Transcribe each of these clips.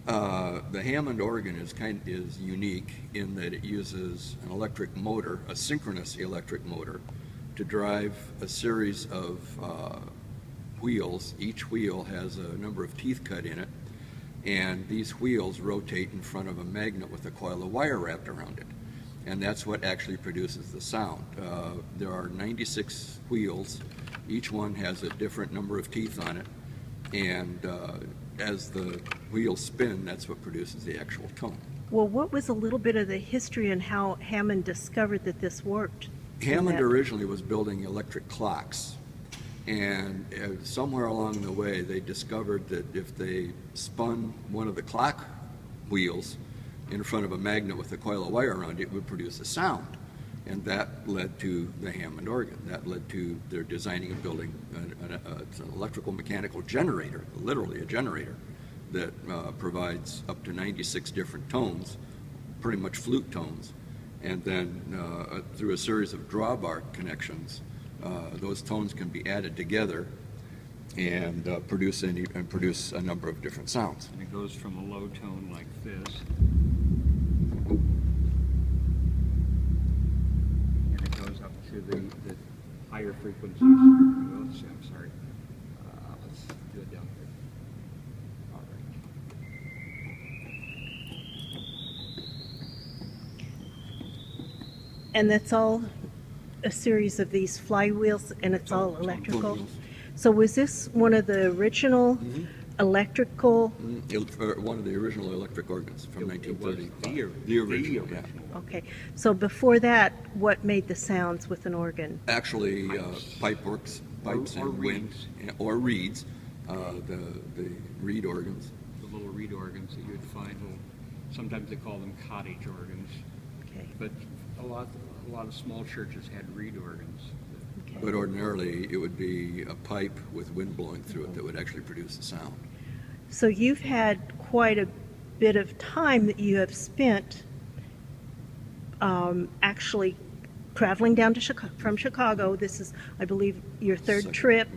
The Hammond organ is unique in that it uses an electric motor, a synchronous electric motor, to drive a series of wheels. Each wheel has a number of teeth cut in it, and these wheels rotate in front of a magnet with a coil of wire wrapped around it. And that's what actually produces the sound. There are 96 wheels. Each one has a different number of teeth on it, and as the wheels spin, that's what produces the actual tone. Well, what was a little bit of the history and how Hammond discovered that this worked? Hammond originally was building electric clocks, and somewhere along the way they discovered that if they spun one of the clock wheels in front of a magnet with a coil of wire around it, it would produce a sound. And that led to the Hammond organ. That led to their designing and building an electrical mechanical generator, literally a generator, that provides up to 96 different tones, pretty much flute tones. And then through a series of drawbar connections, those tones can be added together and produce a number of different sounds. And it goes from a low tone like this. To the higher frequencies. I'm sorry. Let's do it down here. All right. And that's all a series of these flywheels, and it's all electrical. So was this one of the original electrical? One of the original electric organs from 1930. The original. Yeah. Okay. So before that, what made the sounds with an organ? Actually, pipes or and reeds. or reeds, the reed organs. The little reed organs that you'd find. Sometimes they call them cottage organs. Okay. But a lot of small churches had reed organs. Okay. But ordinarily, it would be a pipe with wind blowing through it that would actually produce the sound. So you've had quite a bit of time that you have spent actually traveling down to from Chicago. This is, I believe, your third trip,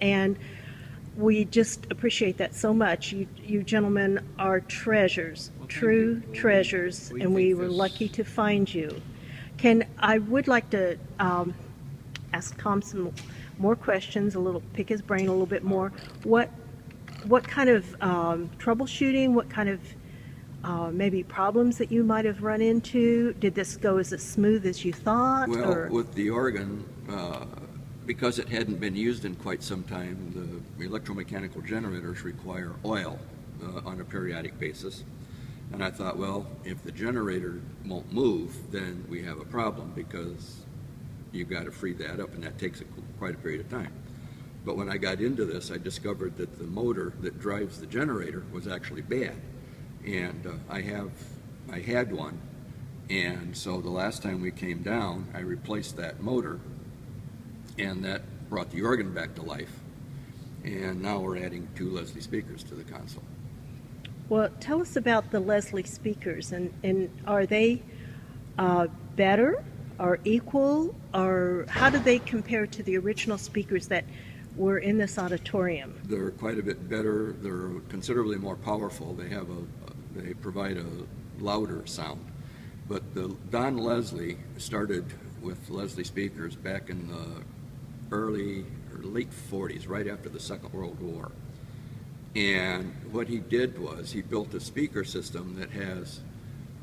and we just appreciate that so much. You gentlemen are treasures, true treasures, and we were lucky to find you. I would like to ask Thom some more questions, pick his brain a little bit more. What kind of troubleshooting, what kind of maybe problems that you might have run into? Did this go as smooth as you thought? Well, with the organ, because it hadn't been used in quite some time, the electromechanical generators require oil on a periodic basis. And I thought, well, if the generator won't move, then we have a problem, because you've got to free that up, and that takes quite a period of time. But when I got into this, I discovered that the motor that drives the generator was actually bad. And I had one, and so the last time we came down, I replaced that motor, and that brought the organ back to life. And now we're adding 2 Leslie speakers to the console. Well, tell us about the Leslie speakers, and are they better or equal, or how do they compare to the original speakers that were in this auditorium? They're quite a bit better. They're considerably more powerful. They provide a louder sound. But the Don Leslie started with Leslie speakers back in the early or late 40s, right after the Second World War. And what he did was he built a speaker system that has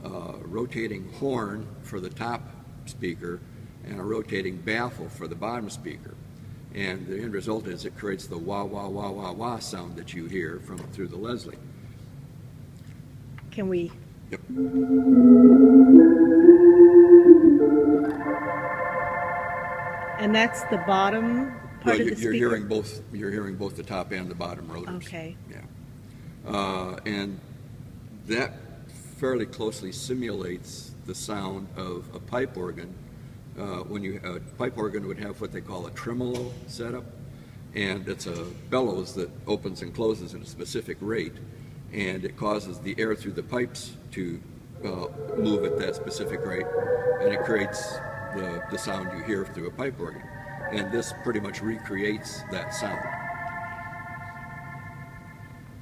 a rotating horn for the top speaker and a rotating baffle for the bottom speaker. And the end result is it creates the wah, wah, wah, wah, wah sound that you hear through the Leslie. Can we? Yep. And that's the bottom part of the speaker? You're hearing both the top and the bottom rotors. Okay. Yeah. And that fairly closely simulates the sound of a pipe organ. A pipe organ would have what they call a tremolo setup, and it's a bellows that opens and closes at a specific rate, and it causes the air through the pipes to move at that specific rate, and it creates the sound you hear through a pipe organ. And this pretty much recreates that sound.